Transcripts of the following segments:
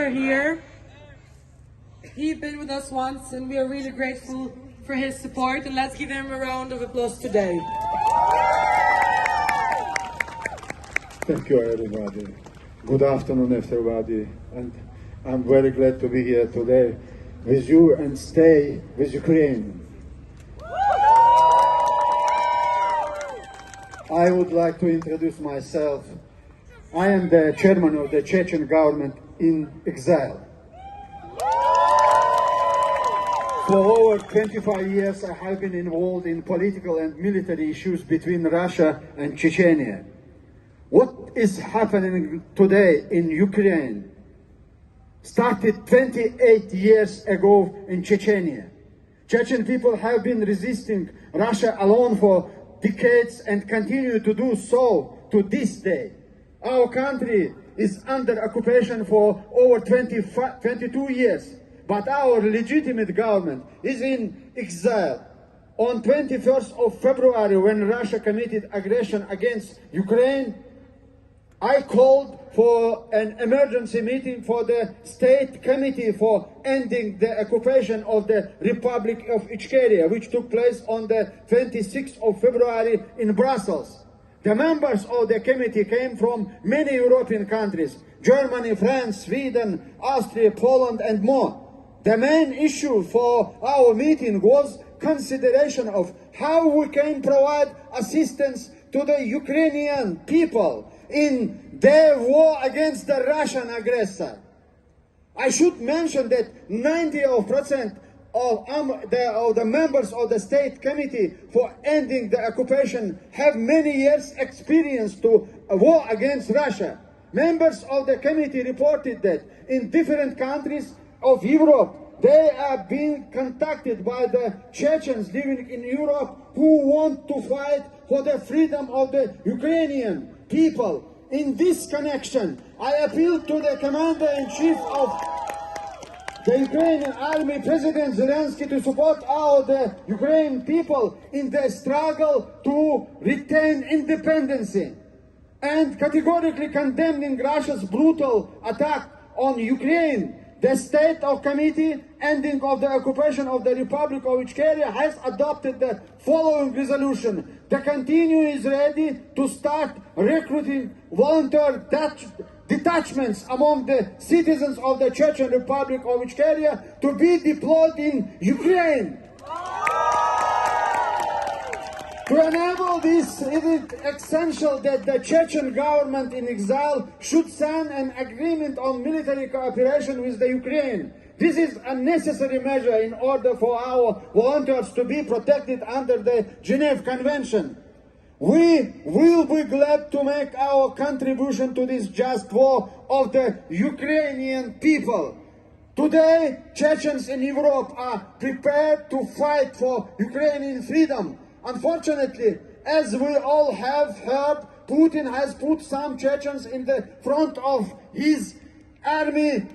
ambassador here. He's been with us once and we are really grateful for his support, and let's give him a round of applause today. Thank you, everybody. Good afternoon, everybody. And I'm very glad to be here today with you and stay with Ukraine. I would like to introduce myself. I am the chairman of the Chechen government in exile. For over 25 years, I have been involved in political and military issues between Russia and Chechnya. What is happening today in Ukraine started 28 years ago in Chechnya. Chechen people have been resisting Russia alone for decades and continue to do so to this day. Our country is under occupation for over 22 years, but our legitimate government is in exile. On 21st of February, when Russia committed aggression against Ukraine, I called for an emergency meeting for the State Committee for Ending the Occupation of the Republic of Ichkeria, which took place on the 26th of February in Brussels. The members of the committee came from many European countries: Germany, France, Sweden, Austria, Poland, and more. The main issue for our meeting was consideration of how we can provide assistance to the Ukrainian people in their war against the Russian aggressor. I should mention that 90% of the members of the State Committee for Ending the Occupation have many years experience to a war against Russia. Members of the committee reported that in different countries of Europe, they are being contacted by the Chechens living in Europe who want to fight for the freedom of the Ukrainian people. In this connection, I appeal to the Commander-in-Chief of the Ukrainian Army, President Zelensky, to support the Ukrainian people in their struggle to retain independence, and categorically condemning Russia's brutal attack on Ukraine. The State of Committee Ending of the Occupation of the Republic of Ichkeria has adopted the following resolution. The continue is ready to start recruiting volunteer detachments among the citizens of the Chechen Republic of Ichkeria to be deployed in Ukraine. To enable this, it is essential that the Chechen government in exile should sign an agreement on military cooperation with the Ukraine. This is a necessary measure in order for our volunteers to be protected under the Geneva Convention. We will be glad to make our contribution to this just war of the Ukrainian people. Today, Chechens in Europe are prepared to fight for Ukrainian freedom. Unfortunately, as we all have heard, Putin has put some Chechens in the front of his army,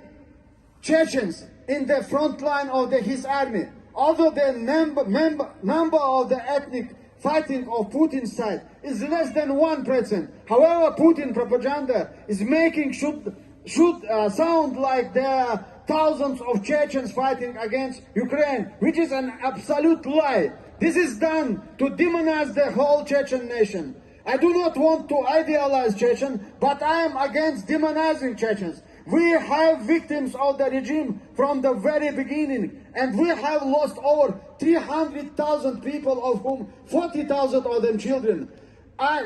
Chechens in the front line of his army. Although the number of the ethnic fighting of Putin's side is less than 1%. However, Putin propaganda is making should sound like there are thousands of Chechens fighting against Ukraine, which is an absolute lie. This is done to demonize the whole Chechen nation. I do not want to idealize Chechen, but I am against demonizing Chechens. We have victims of the regime from the very beginning, and we have lost over 300,000 people, of whom 40,000 of them children.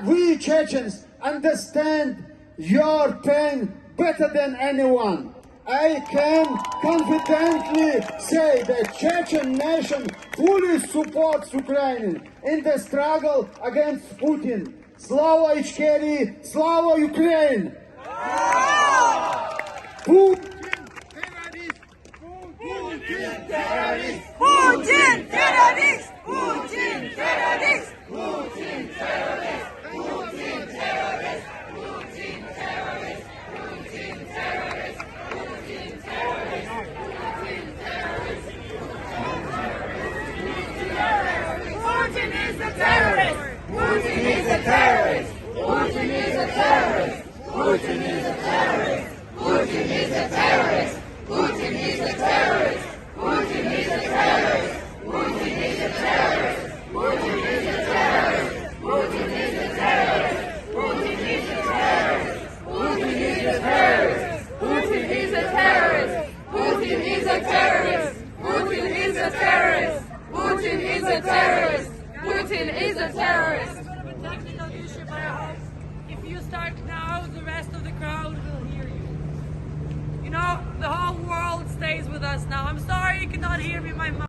We Chechens understand your pain better than anyone. I can confidently say that Chechen nation fully supports Ukraine in the struggle against Putin. Slava Ichkeria, Slava Ukraine! Putin terrorist! Putin terrorist! Putin terrorist! Putin terrorist! Putin terrorist! Putin terrorist! Putin terrorist! Putin terrorist! Putin is a terrorist! Putin is a terrorist! Putin is a terrorist! Putin is a terrorist! Putin is a terrorist! a terrorist. Putin is a terrorist. Putin is a terrorist. Putin is a terrorist. A bit of a technical issue, but I hope if you start now, the rest of the crowd will hear you. You know, the whole world stays with us now. I'm sorry you cannot hear me, my mom.